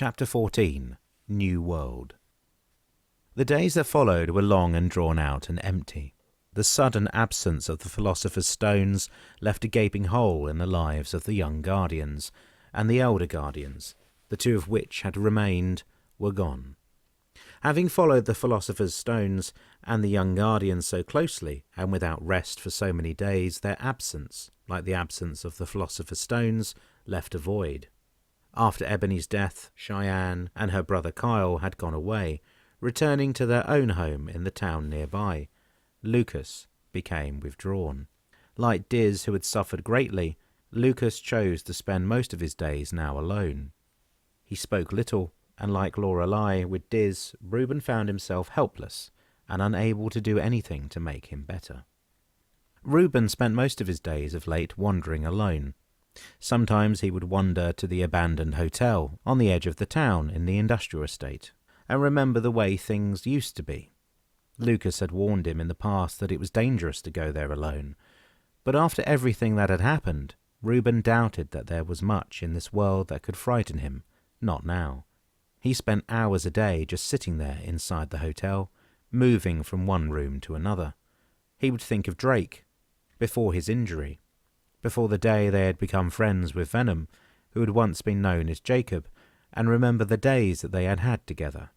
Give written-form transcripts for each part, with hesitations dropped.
Chapter 14 New World. The days that followed were long and drawn out and empty. The sudden absence of the Philosopher's Stones left a gaping hole in the lives of the young Guardians, and the elder Guardians, the two of which had remained, were gone. Having followed the Philosopher's Stones and the young Guardians so closely and without rest for so many days, their absence, like the absence of the Philosopher's Stones, left a void. After Ebony's death, Cheyenne and her brother Kyle had gone away, returning to their own home in the town nearby. Lucas became withdrawn. Like Diz, who had suffered greatly, Lucas chose to spend most of his days now alone. He spoke little, and like Lorelei with Diz, Reuben found himself helpless and unable to do anything to make him better. Reuben spent most of his days of late wandering alone. Sometimes he would wander to the abandoned hotel on the edge of the town in the industrial estate and remember the way things used to be. Lucas had warned him in the past that it was dangerous to go there alone, but after everything that had happened, Reuben doubted that there was much in this world that could frighten him, not now. He spent hours a day just sitting there inside the hotel, moving from one room to another. He would think of Drake, before his injury, before the day they had become friends with Venom, who had once been known as Jacob, and remember the days that they had had together,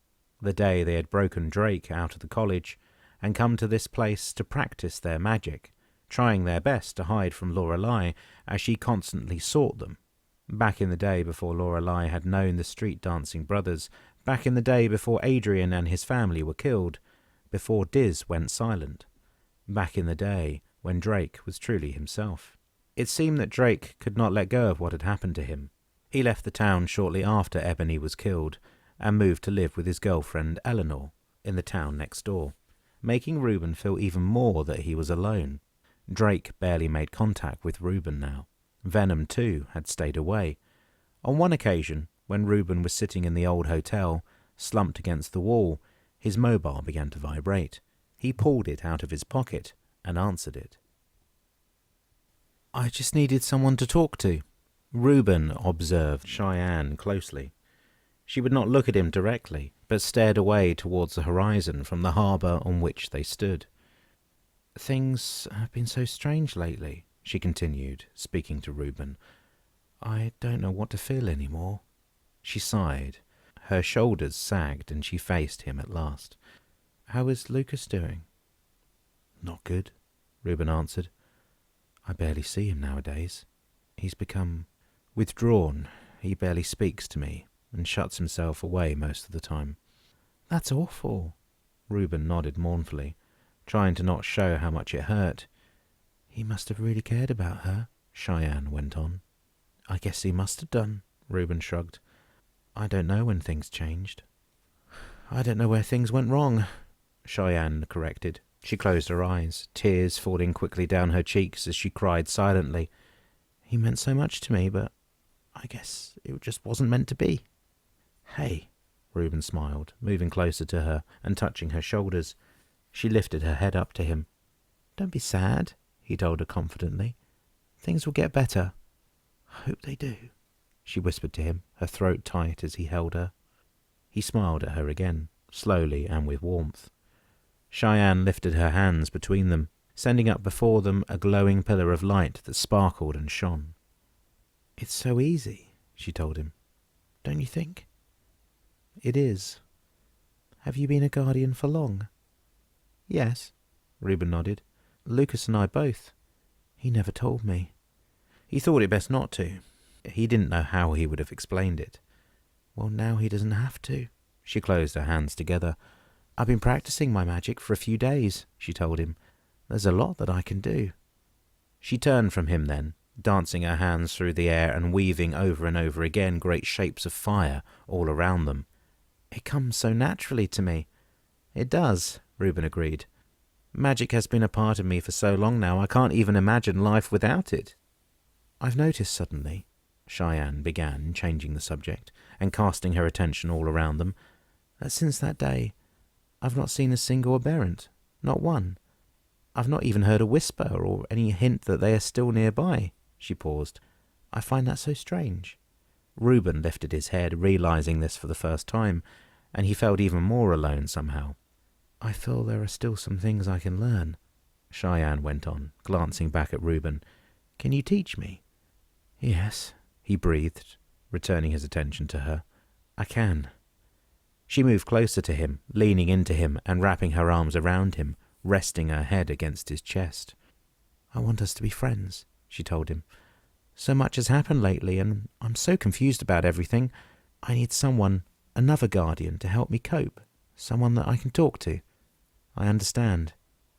the day they had broken Drake out of the college and come to this place to practice their magic, trying their best to hide from Lorelei as she constantly sought them. Back in the day before Lorelei had known the street dancing brothers, back in the day before Adrian and his family were killed, before Diz went silent, back in the day when Drake was truly himself. It seemed that Drake could not let go of what had happened to him. He left the town shortly after Ebony was killed and moved to live with his girlfriend Eleanor in the town next door, making Reuben feel even more that he was alone. Drake barely made contact with Reuben now. Venom, too, had stayed away. On one occasion, when Reuben was sitting in the old hotel, slumped against the wall, his mobile began to vibrate. He pulled it out of his pocket and answered it. "I just needed someone to talk to." Reuben observed Cheyenne closely. She would not look at him directly, but stared away towards the horizon from the harbour on which they stood. "Things have been so strange lately," she continued, speaking to Reuben. "I don't know what to feel anymore." She sighed. Her shoulders sagged and she faced him at last. "How is Lucas doing?" "Not good," Reuben answered. "I barely see him nowadays. He's become withdrawn. He barely speaks to me and shuts himself away most of the time." "That's awful." Reuben nodded mournfully, trying to not show how much it hurt. "He must have really cared about her," Cheyenne went on. "I guess he must have done," Reuben shrugged. "I don't know when things changed." "I don't know where things went wrong," Cheyenne corrected. She closed her eyes, tears falling quickly down her cheeks as she cried silently. "He meant so much to me, but I guess it just wasn't meant to be." "Hey," Reuben smiled, moving closer to her and touching her shoulders. She lifted her head up to him. "Don't be sad," he told her confidently. "Things will get better." "I hope they do," she whispered to him, her throat tight as he held her. He smiled at her again, slowly and with warmth. Cheyenne lifted her hands between them, sending up before them a glowing pillar of light that sparkled and shone. "It's so easy," she told him. "Don't you think?" "It is. Have you been a guardian for long?" "Yes," Reuben nodded. "Lucas and I both. He never told me. He thought it best not to. He didn't know how he would have explained it." "Well, now he doesn't have to." She closed her hands together. "I've been practicing my magic for a few days," she told him. "There's a lot that I can do." She turned from him then, dancing her hands through the air and weaving over and over again great shapes of fire all around them. "It comes so naturally to me." "It does," Reuben agreed. "Magic has been a part of me for so long now, I can't even imagine life without it." "I've noticed suddenly," Cheyenne began, changing the subject and casting her attention all around them, "that since that day, I've not seen a single aberrant, not one. I've not even heard a whisper or any hint that they are still nearby." She paused. "I find that so strange." Reuben lifted his head, realizing this for the first time, and he felt even more alone somehow. "I feel there are still some things I can learn," Cheyenne went on, glancing back at Reuben. "Can you teach me?" "Yes," he breathed, returning his attention to her. "I can." She moved closer to him, leaning into him and wrapping her arms around him, resting her head against his chest. "I want us to be friends," she told him. "So much has happened lately, and I'm so confused about everything. I need someone, another guardian, to help me cope, someone that I can talk to." "I understand."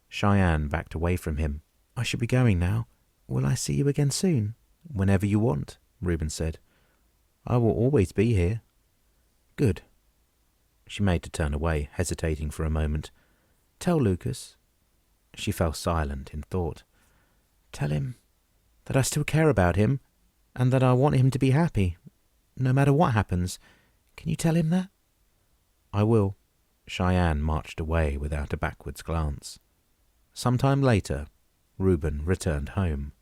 Cheyenne backed away from him. "I should be going now. Will I see you again soon?" "Whenever you want," Reuben said. "I will always be here." "Good." She made to turn away, hesitating for a moment. "Tell Lucas." She fell silent in thought. "Tell him that I still care about him, and that I want him to be happy, no matter what happens. Can you tell him that?" "I will." Cheyenne marched away without a backwards glance. Some time later, Reuben returned home.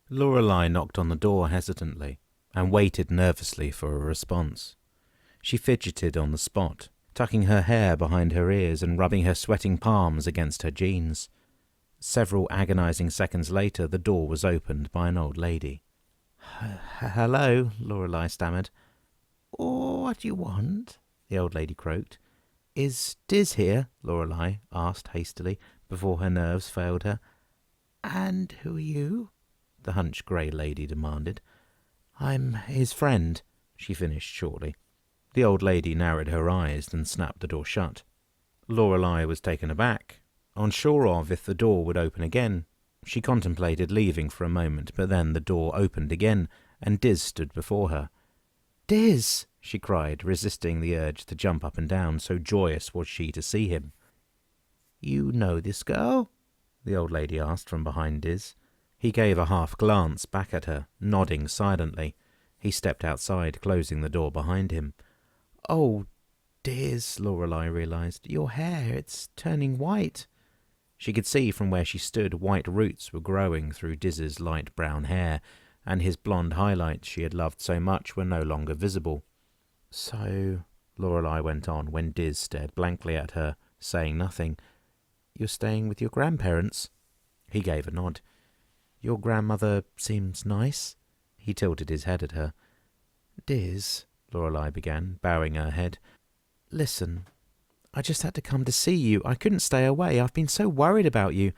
Lorelei knocked on the door hesitantly and waited nervously for a response. She fidgeted on the spot, tucking her hair behind her ears and rubbing her sweating palms against her jeans. Several agonizing seconds later, the door was opened by an old lady. "Hello," Lorelei stammered. "Oh, what do you want?" the old lady croaked. "Is Diz here?" Lorelei asked hastily, before her nerves failed her. "And who are you?" the hunched grey lady demanded. "I'm his friend," she finished shortly. The old lady narrowed her eyes and snapped the door shut. Lorelei was taken aback, unsure of if the door would open again. She contemplated leaving for a moment, but then the door opened again, and Diz stood before her. "Diz!" she cried, resisting the urge to jump up and down, so joyous was she to see him. "You know this girl?" the old lady asked from behind Diz. He gave a half glance back at her, nodding silently. He stepped outside, closing the door behind him. "Oh, Diz," Lorelei realized. "Your hair, it's turning white." She could see from where she stood white roots were growing through Diz's light brown hair, and his blonde highlights she had loved so much were no longer visible. "So," Lorelei went on when Diz stared blankly at her, saying nothing, "you're staying with your grandparents?" He gave a nod. "Your grandmother seems nice." He tilted his head at her. "Diz," Lorelei began, bowing her head. "Listen, I just had to come to see you. I couldn't stay away. I've been so worried about you.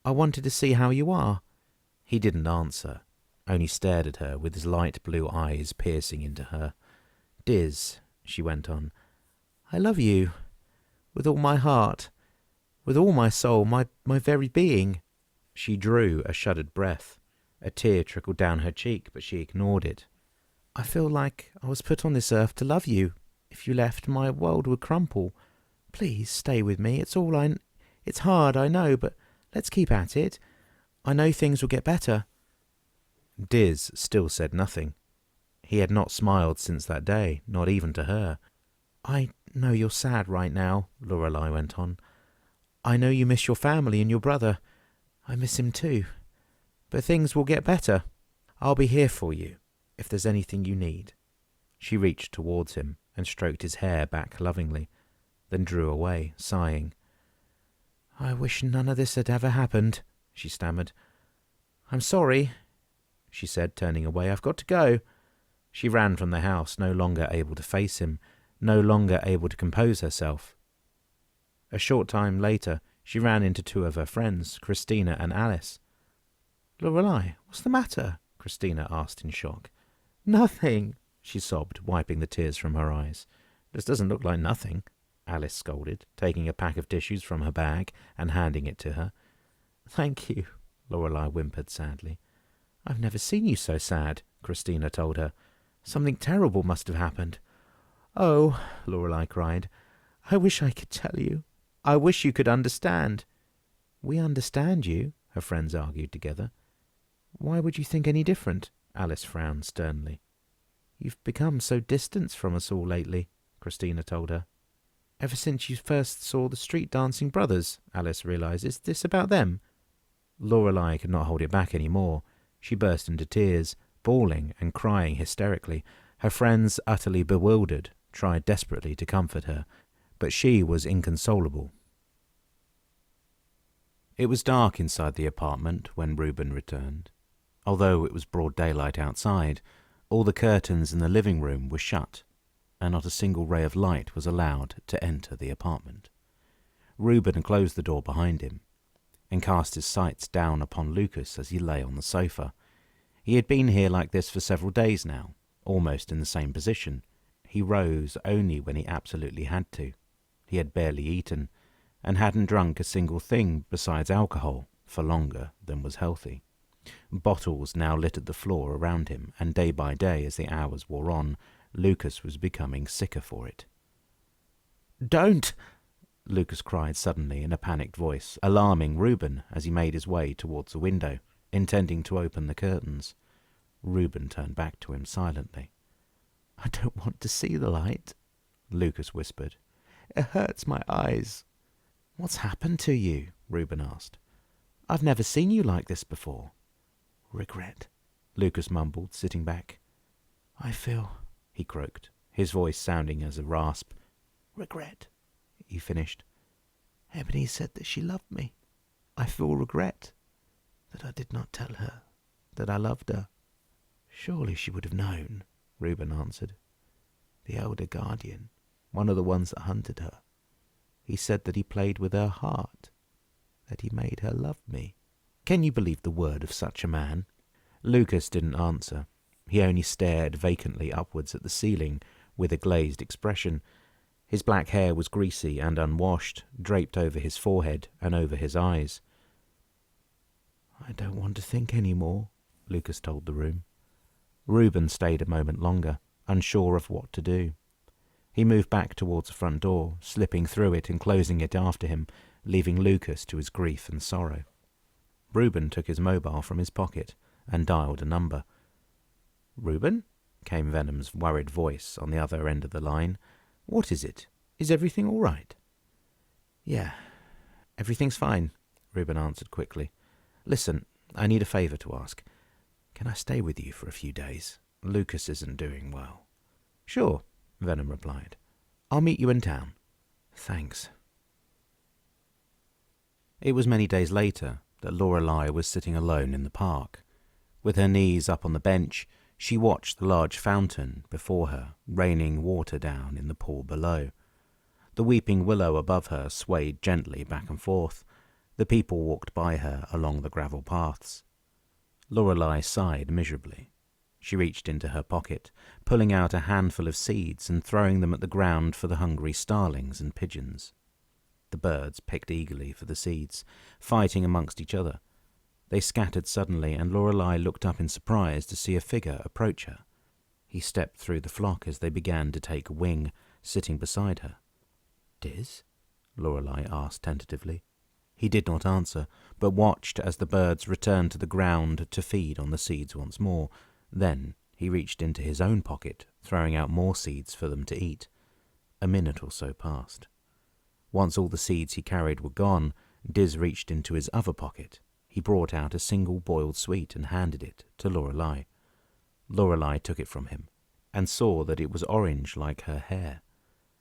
I wanted to see how you are." He didn't answer, only stared at her with his light blue eyes piercing into her. "Diz," she went on, "I love you. With all my heart. With all my soul, my very being." She drew a shuddered breath. A tear trickled down her cheek, but she ignored it. "I feel like I was put on this earth to love you. If you left, my world would crumple. Please stay with me. It's hard, I know, but let's keep at it. I know things will get better." Diz still said nothing. He had not smiled since that day, not even to her. "I know you're sad right now," Lorelei went on. "I know you miss your family and your brother. I miss him too. But things will get better. I'll be here for you, if there's anything you need." She reached towards him and stroked his hair back lovingly, then drew away, sighing. "I wish none of this had ever happened," she stammered. "I'm sorry," she said, turning away. "I've got to go." She ran from the house, no longer able to face him, no longer able to compose herself. A short time later, she ran into two of her friends, Christina and Alice. "Lorelei, what's the matter?" Christina asked in shock. "Nothing," she sobbed, wiping the tears from her eyes. "This doesn't look like nothing," Alice scolded, taking a pack of tissues from her bag and handing it to her. "Thank you," Lorelei whimpered sadly. "I've never seen you so sad," Christina told her. "Something terrible must have happened." "Oh," Lorelei cried, "I wish I could tell you. I wish you could understand." "We understand you," her friends argued together. "Why would you think any different?" Alice frowned sternly. "You've become so distant from us all lately," Christina told her. "Ever since you first saw the street dancing brothers," Alice realized. "Is this about them?" Lorelei could not hold it back any more. She burst into tears, Bawling and crying hysterically, her friends, utterly bewildered, tried desperately to comfort her, but she was inconsolable. It was dark inside the apartment when Reuben returned. Although it was broad daylight outside, all the curtains in the living room were shut, and not a single ray of light was allowed to enter the apartment. Reuben closed the door behind him, and cast his sights down upon Lucas as he lay on the sofa. He had been here like this for several days now, almost in the same position. He rose only when he absolutely had to. He had barely eaten, and hadn't drunk a single thing besides alcohol for longer than was healthy. Bottles now littered the floor around him, and day by day, as the hours wore on, Lucas was becoming sicker for it. "Don't!" Lucas cried suddenly in a panicked voice, alarming Reuben as he made his way towards the window, intending to open the curtains. Reuben turned back to him silently. "I don't want to see the light," Lucas whispered. "It hurts my eyes." "What's happened to you?" Reuben asked. "I've never seen you like this before." "Regret," Lucas mumbled, sitting back. "I feel," he croaked, his voice sounding as a rasp. "Regret," he finished. "Ebony said that she loved me. I feel regret that I did not tell her that I loved her." "Surely she would have known," Reuben answered. "The elder guardian, one of the ones that hunted her, he said that he played with her heart, that he made her love me." "Can you believe the word of such a man?" Lucas didn't answer. He only stared vacantly upwards at the ceiling with a glazed expression. His black hair was greasy and unwashed, draped over his forehead and over his eyes. "I don't want to think any more," Lucas told the room. Reuben stayed a moment longer, unsure of what to do. He moved back towards the front door, slipping through it and closing it after him, leaving Lucas to his grief and sorrow. Reuben took his mobile from his pocket and dialed a number. "Reuben?" came Venom's worried voice on the other end of the line. "What is it? Is everything all right?" "Yeah, everything's fine," Reuben answered quickly. "Listen, I need a favor to ask. Can I stay with you for a few days? Lucas isn't doing well." "Sure," Venom replied. "I'll meet you in town." "Thanks." It was many days later that Lorelei was sitting alone in the park. With her knees up on the bench, she watched the large fountain before her, raining water down in the pool below. The weeping willow above her swayed gently back and forth. The people walked by her along the gravel paths. Lorelei sighed miserably. She reached into her pocket, pulling out a handful of seeds and throwing them at the ground for the hungry starlings and pigeons. The birds picked eagerly for the seeds, fighting amongst each other. They scattered suddenly, and Lorelei looked up in surprise to see a figure approach her. He stepped through the flock as they began to take wing, sitting beside her. "Diz?" Lorelei asked tentatively. He did not answer, but watched as the birds returned to the ground to feed on the seeds once more. Then he reached into his own pocket, throwing out more seeds for them to eat. A minute or so passed. Once all the seeds he carried were gone, Diz reached into his other pocket. He brought out a single boiled sweet and handed it to Lorelei. Lorelei took it from him, and saw that it was orange like her hair.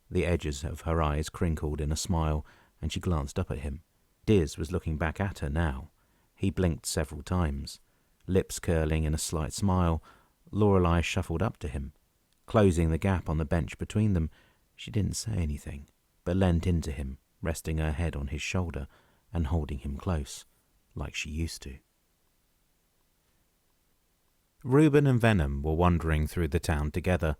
The edges of her eyes crinkled in a smile, and she glanced up at him. Diz was looking back at her now. He blinked several times. Lips curling in a slight smile, Lorelei shuffled up to him. Closing the gap on the bench between them, she didn't say anything, but leant into him, resting her head on his shoulder and holding him close, like she used to. Reuben and Venom were wandering through the town together.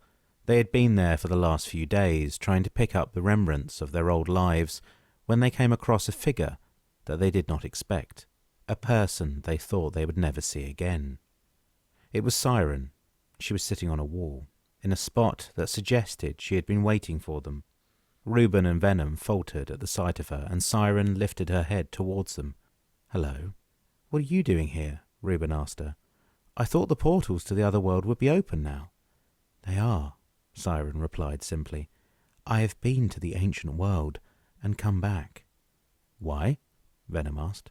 They had been there for the last few days, trying to pick up the remnants of their old lives, when they came across a figure that they did not expect, a person they thought they would never see again. It was Siren. She was sitting on a wall, in a spot that suggested she had been waiting for them. Reuben and Venom faltered at the sight of her, and Siren lifted her head towards them. "Hello. What are you doing here?" Reuben asked her. "I thought the portals to the other world would be open now." "They are," Siren replied simply. "I have been to the ancient world and come back." "Why?" Venom asked.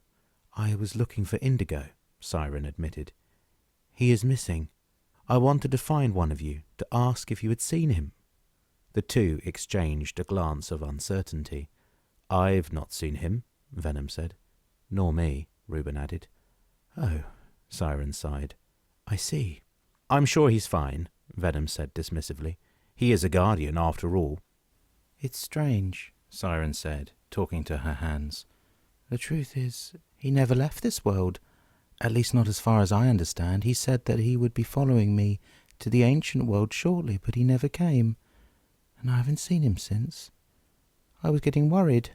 "I was looking for Indigo," Siren admitted. "He is missing. I wanted to find one of you to ask if you had seen him." The two exchanged a glance of uncertainty. "I've not seen him," Venom said. "Nor me," Reuben added. "Oh," Siren sighed. "I see." "I'm sure he's fine," Venom said dismissively. "He is a guardian, after all." "It's strange," Siren said, talking to her hands. "The truth is, he never left this world. At least not as far as I understand. He said that he would be following me to the ancient world shortly, but he never came. And I haven't seen him since. I was getting worried."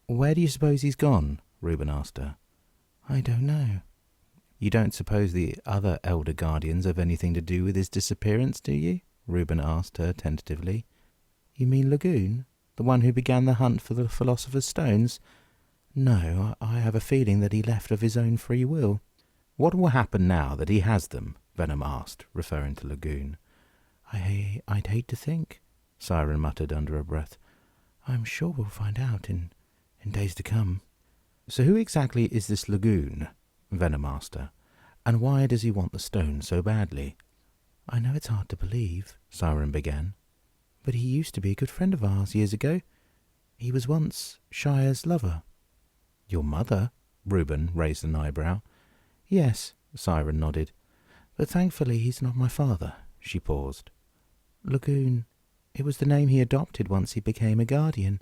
"Where do you suppose he's gone?" Reuben asked her. "I don't know." "You don't suppose the other Elder Guardians have anything to do with his disappearance, do you?" Reuben asked her tentatively. "You mean Lagoon, the one who began the hunt for the Philosopher's Stones? No, I have a feeling that he left of his own free will." "What will happen now that he has them?" Venom asked, referring to Lagoon. I'd hate to think," Siren muttered under her breath. "I'm sure we'll find out in days to come." "So who exactly is this Lagoon?" Venom asked her. "And why does he want the stone so badly?" "I know it's hard to believe," Siren began, "but he used to be a good friend of ours years ago. He was once Shire's lover." "Your mother?" Reuben raised an eyebrow. "Yes," Siren nodded. "But thankfully he's not my father." She paused. "Lagoon, it was the name he adopted once he became a guardian.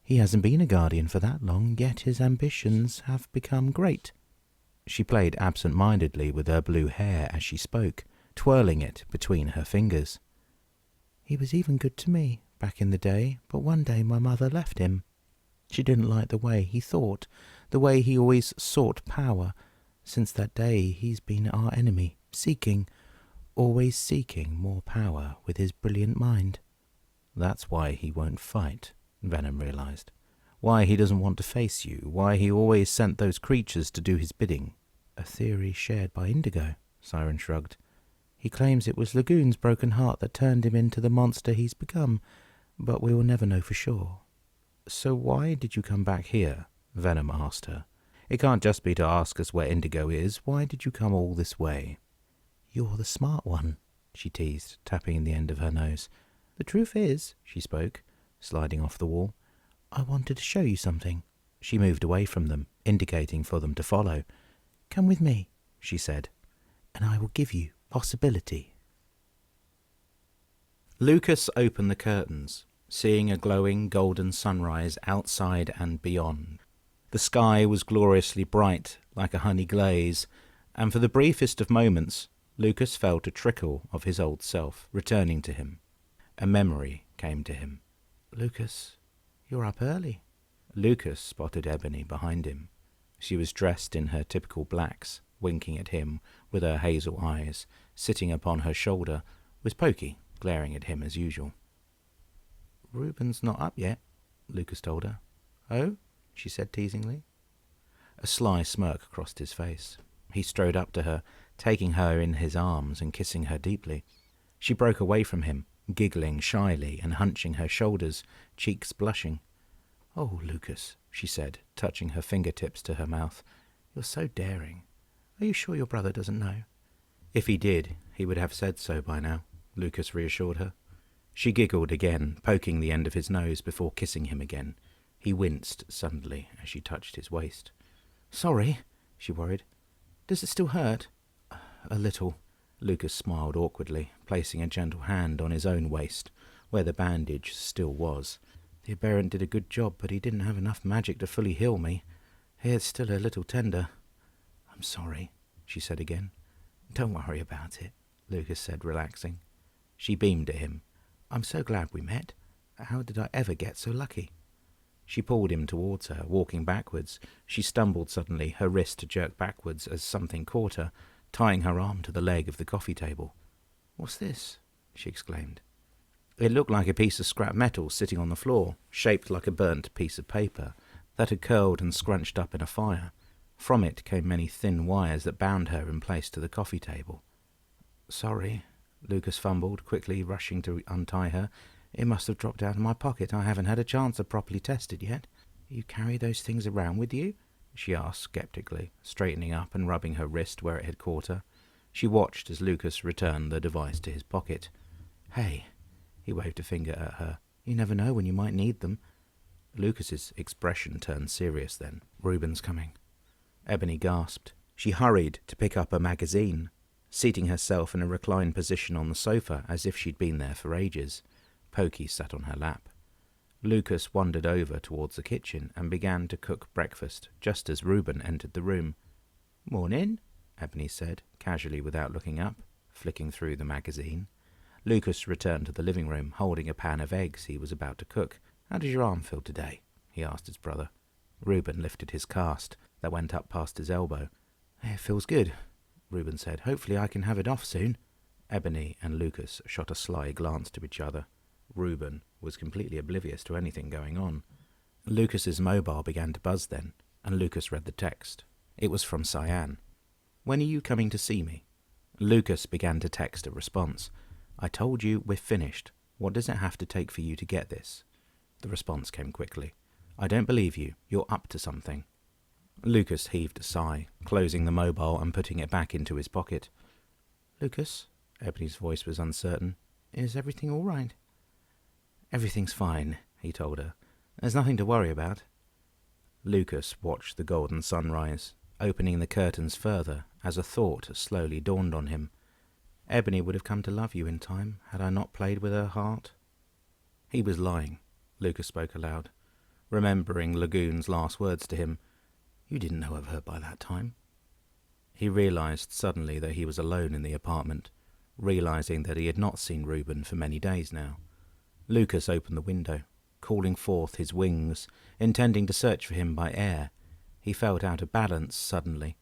He hasn't been a guardian for that long, yet his ambitions have become great." She played absent-mindedly with her blue hair as she spoke, twirling it between her fingers. "He was even good to me back in the day, but one day my mother left him. She didn't like the way he thought, the way he always sought power. Since that day he's been our enemy, always seeking more power with his brilliant mind." "That's why he won't fight," Venom realized. "Why he doesn't want to face you, why he always sent those creatures to do his bidding." "A theory shared by Indigo," Siren shrugged. "He claims it was Lagoon's broken heart that turned him into the monster he's become, but we will never know for sure." "So why did you come back here?" Venom asked her. "It can't just be to ask us where Indigo is. Why did you come all this way?" "You're the smart one," she teased, tapping the end of her nose. "The truth is," she spoke, sliding off the wall, "I wanted to show you something." She moved away from them, indicating for them to follow. "Come with me," she said, "and I will give you possibility." Lucas opened the curtains, seeing a glowing golden sunrise outside and beyond. The sky was gloriously bright, like a honey glaze, and for the briefest of moments, Lucas felt a trickle of his old self returning to him. A memory came to him. "Lucas, you're up early." Lucas spotted Ebony behind him. She was dressed in her typical blacks, winking at him with her hazel eyes. Sitting upon her shoulder was Pokey, glaring at him as usual. "Reuben's not up yet," Lucas told her. "Oh?" she said teasingly. A sly smirk crossed his face. He strode up to her, taking her in his arms and kissing her deeply. She broke away from him, giggling shyly and hunching her shoulders, cheeks blushing. "Oh, Lucas," she said, touching her fingertips to her mouth. "You're so daring. Are you sure your brother doesn't know?" "If he did, he would have said so by now," Lucas reassured her. She giggled again, poking the end of his nose before kissing him again. He winced suddenly as she touched his waist. "Sorry," she worried. "Does it still hurt?" "A little." Lucas smiled awkwardly, placing a gentle hand on his own waist, where the bandage still was. "The aberrant did a good job, but he didn't have enough magic to fully heal me. It's still a little tender." "I'm sorry," she said again. "Don't worry about it," Lucas said, relaxing. She beamed at him. "I'm so glad we met. How did I ever get so lucky?" She pulled him towards her, walking backwards. She stumbled suddenly, her wrist jerked backwards as something caught her, tying her arm to the leg of the coffee table. "What's this?" she exclaimed. It looked like a piece of scrap metal sitting on the floor, shaped like a burnt piece of paper that had curled and scrunched up in a fire. From it came many thin wires that bound her in place to the coffee table. "Sorry," Lucas fumbled, quickly rushing to untie her. "It must have dropped out of my pocket. I haven't had a chance to properly test it yet." "You carry those things around with you?" she asked skeptically, straightening up and rubbing her wrist where it had caught her. She watched as Lucas returned the device to his pocket. "Hey," he waved a finger at her. "You never know when you might need them." Lucas's expression turned serious then. "Reuben's coming." Ebony gasped. She hurried to pick up a magazine, seating herself in a reclined position on the sofa as if she'd been there for ages. Pokey sat on her lap. Lucas wandered over towards the kitchen and began to cook breakfast just as Reuben entered the room. "Morning," Ebony said, casually without looking up, flicking through the magazine. Lucas returned to the living room, holding a pan of eggs he was about to cook. "How does your arm feel today?" he asked his brother. Reuben lifted his cast that went up past his elbow. "It feels good," Reuben said. "Hopefully I can have it off soon." Ebony and Lucas shot a sly glance to each other. Reuben was completely oblivious to anything going on. Lucas's mobile began to buzz then, and Lucas read the text. It was from Cyan. "When are you coming to see me?" Lucas began to text a response. "I told you we're finished. What does it have to take for you to get this?" The response came quickly. "I don't believe you. You're up to something." Lucas heaved a sigh, closing the mobile and putting it back into his pocket. "Lucas," Ebony's voice was uncertain, "is everything all right?" "Everything's fine," he told her. "There's nothing to worry about." Lucas watched the golden sunrise, opening the curtains further as a thought slowly dawned on him. "Ebony would have come to love you in time had I not played with her heart." He was lying. Lucas spoke aloud, remembering Lagoon's last words to him. "You didn't know of her by that time." He realized suddenly that he was alone in the apartment, realizing that he had not seen Reuben for many days now. Lucas opened the window, calling forth his wings, intending to search for him by air. He felt out of balance suddenly.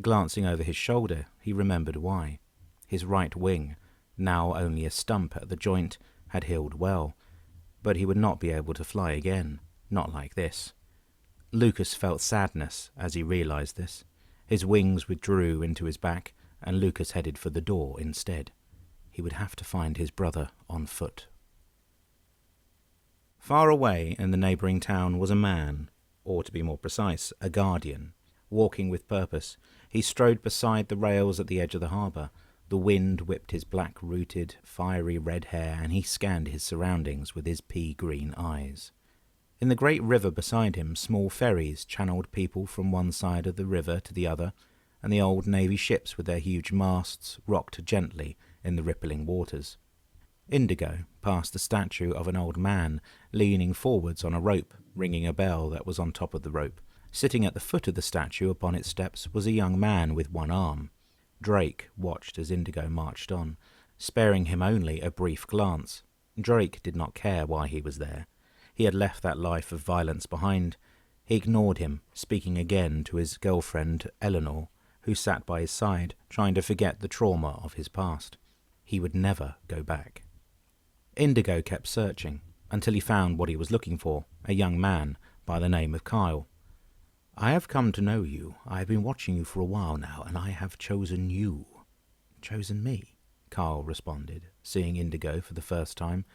Glancing over his shoulder, he remembered why. His right wing, now only a stump at the joint, had healed well, but he would not be able to fly again, not like this. Lucas felt sadness as he realized this. His wings withdrew into his back, and Lucas headed for the door instead. He would have to find his brother on foot. Far away in the neighbouring town was a man, or to be more precise, a guardian, walking with purpose. He strode beside the rails at the edge of the harbour. The wind whipped his black-rooted, fiery red hair, and he scanned his surroundings with his pea-green eyes. In the great river beside him, small ferries channelled people from one side of the river to the other, and the old navy ships with their huge masts rocked gently in the rippling waters. Indigo passed the statue of an old man, leaning forwards on a rope, ringing a bell that was on top of the rope. Sitting at the foot of the statue upon its steps was a young man with one arm. Drake watched as Indigo marched on, sparing him only a brief glance. Drake did not care why he was there. He had left that life of violence behind. He ignored him, speaking again to his girlfriend Eleanor, who sat by his side, trying to forget the trauma of his past. He would never go back. Indigo kept searching, until he found what he was looking for, a young man by the name of Kyle. "I have come to know you. I have been watching you for a while now, and I have chosen you." "Chosen me?" Kyle responded, seeing Indigo for the first time.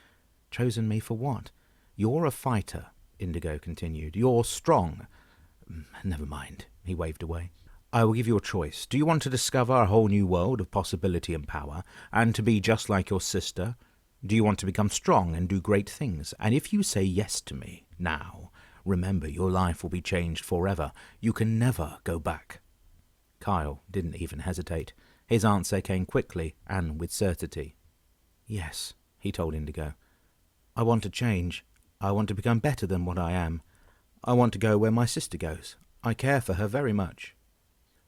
"Chosen me for what?" "You're a fighter," Indigo continued. "You're strong." "Never mind," he waved away. "I will give you a choice. Do you want to discover a whole new world of possibility and power, and to be just like your sister? Do you want to become strong and do great things? And if you say yes to me now, remember your life will be changed forever. You can never go back." Kyle didn't even hesitate. His answer came quickly and with certainty. "Yes," he told Indigo. "I want to change. I want to become better than what I am. I want to go where my sister goes. I care for her very much."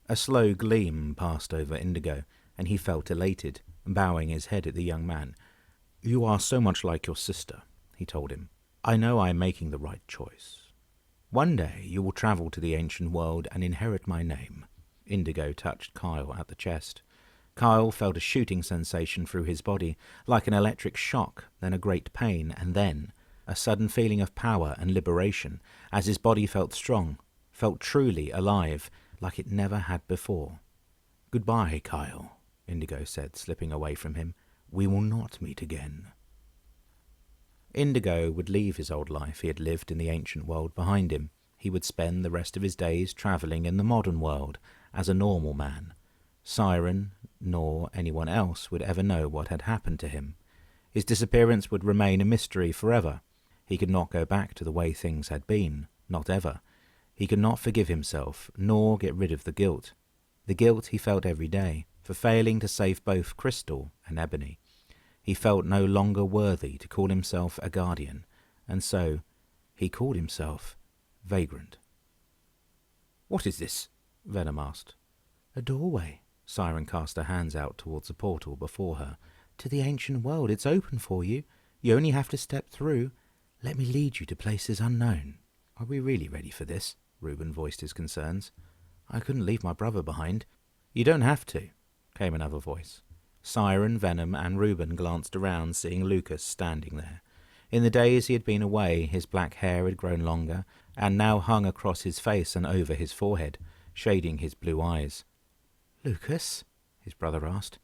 A slow gleam passed over Indigo, and he felt elated, bowing his head at the young man. "You are so much like your sister," he told him. "I know I am making the right choice. One day you will travel to the ancient world and inherit my name." Indigo touched Kyle at the chest. Kyle felt a shooting sensation through his body, like an electric shock, then a great pain, and then a sudden feeling of power and liberation, as his body felt strong, felt truly alive, like it never had before. "Goodbye, Kyle," Indigo said, slipping away from him. "We will not meet again." Indigo would leave his old life he had lived in the ancient world behind him. He would spend the rest of his days travelling in the modern world as a normal man. Siren, nor anyone else would ever know what had happened to him. His disappearance would remain a mystery forever. He could not go back to the way things had been, not ever. He could not forgive himself, nor get rid of the guilt. The guilt he felt every day, for failing to save both Crystal and Ebony. He felt no longer worthy to call himself a guardian, and so he called himself Vagrant. "What is this?" Venom asked. "A doorway." Siren cast her hands out towards the portal before her. "To the ancient world. It's open for you. You only have to step through. Let me lead you to places unknown." "Are we really ready for this?" Reuben voiced his concerns. "I couldn't leave my brother behind." "You don't have to," came another voice. Siren, Venom, and Reuben glanced around, seeing Lucas standing there. In the days he had been away, his black hair had grown longer, and now hung across his face and over his forehead, shading his blue eyes. "Lucas?" his brother asked.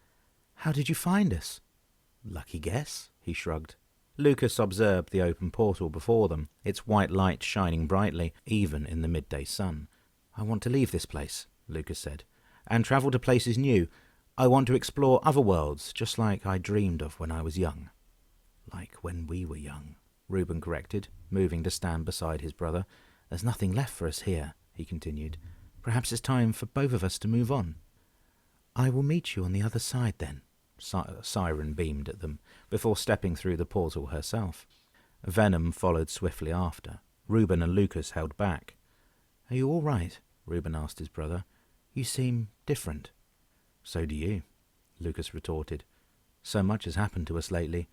"How did you find us?" "Lucky guess," he shrugged. Lucas observed the open portal before them, its white light shining brightly, even in the midday sun. "I want to leave this place," Lucas said, "and travel to places new. I want to explore other worlds, just like I dreamed of when I was young." "Like when we were young," Reuben corrected, moving to stand beside his brother. "There's nothing left for us here," he continued. "Perhaps it's time for both of us to move on." "I will meet you on the other side, then." Siren beamed at them, before stepping through the portal herself. Venom followed swiftly after. Reuben and Lucas held back. "Are you all right?" Reuben asked his brother. "You seem different." "So do you," Lucas retorted. "So much has happened to us lately.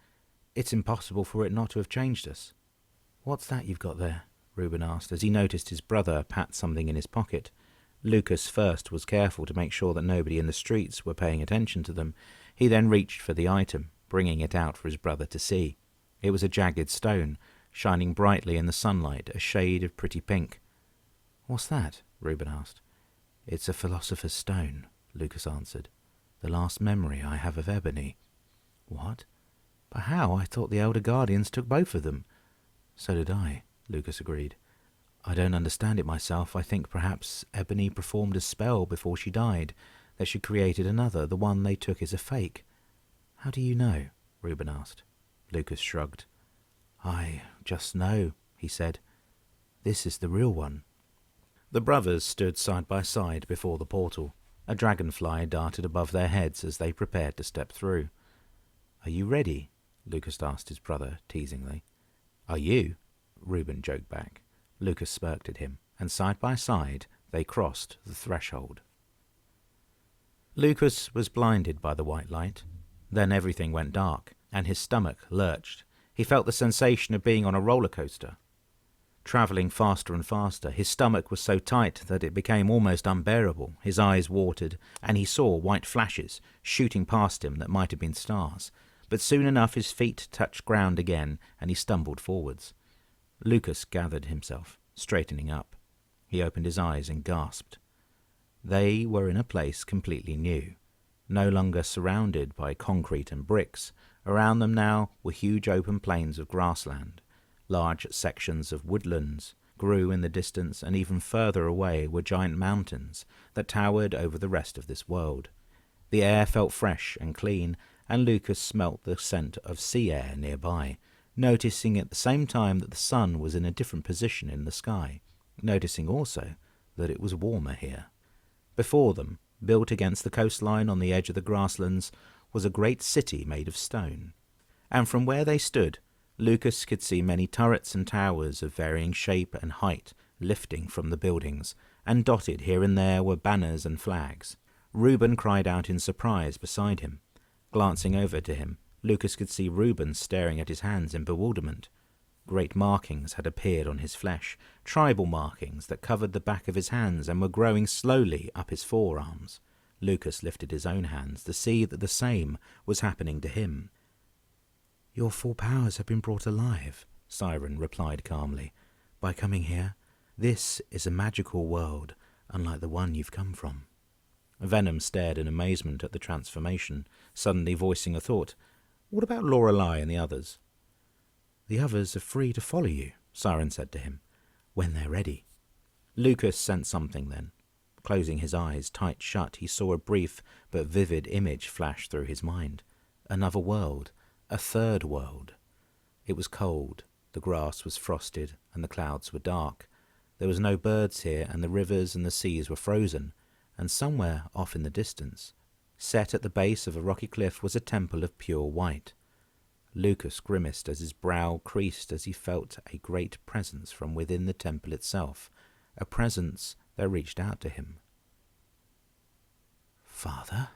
It's impossible for it not to have changed us." "What's that you've got there?" Reuben asked, as he noticed his brother pat something in his pocket. Lucas first was careful to make sure that nobody in the streets were paying attention to them. He then reached for the item, bringing it out for his brother to see. It was a jagged stone, shining brightly in the sunlight, a shade of pretty pink. "What's that?" Reuben asked. "It's a philosopher's stone," Lucas answered. "The last memory I have of Ebony." "What? But how? I thought the Elder Guardians took both of them." "So did I," Lucas agreed. "I don't understand it myself. I think perhaps Ebony performed a spell before she died, that she created another. The one they took is a fake." "How do you know?" Reuben asked. Lucas shrugged. "I just know," he said. "This is the real one." The brothers stood side by side before the portal. A dragonfly darted above their heads as they prepared to step through. "Are you ready?" Lucas asked his brother teasingly. "Are you?" Reuben joked back. Lucas smirked at him, and side by side they crossed the threshold. Lucas was blinded by the white light. Then everything went dark, and his stomach lurched. He felt the sensation of being on a roller coaster. Travelling faster and faster, his stomach was so tight that it became almost unbearable. His eyes watered, and he saw white flashes shooting past him that might have been stars. But soon enough his feet touched ground again, and he stumbled forwards. Lucas gathered himself, straightening up. He opened his eyes and gasped. They were in a place completely new, no longer surrounded by concrete and bricks. Around them now were huge open plains of grassland. Large sections of woodlands grew in the distance, and even further away were giant mountains that towered over the rest of this world. The air felt fresh and clean, and Lucas smelt the scent of sea air nearby, noticing at the same time that the sun was in a different position in the sky, noticing also that it was warmer here. Before them, built against the coastline on the edge of the grasslands, was a great city made of stone. And from where they stood, Lucas could see many turrets and towers of varying shape and height lifting from the buildings, and dotted here and there were banners and flags. Reuben cried out in surprise beside him. Glancing over to him, Lucas could see Reuben staring at his hands in bewilderment. Great markings had appeared on his flesh, tribal markings that covered the back of his hands and were growing slowly up his forearms. Lucas lifted his own hands to see that the same was happening to him. "Your full powers have been brought alive," Siren replied calmly. "By coming here, this is a magical world, unlike the one you've come from." Venom stared in amazement at the transformation, suddenly voicing a thought. "What about Lorelei and the others?" "The others are free to follow you," Siren said to him, "when they're ready." Lucas sensed something then. Closing his eyes tight shut, he saw a brief but vivid image flash through his mind. Another world, a third world. It was cold, the grass was frosted, and the clouds were dark. There was no birds here, and the rivers and the seas were frozen, and somewhere off in the distance, set at the base of a rocky cliff, was a temple of pure white. Lucas grimaced as his brow creased as he felt a great presence from within the temple itself, a presence that reached out to him. "Father?"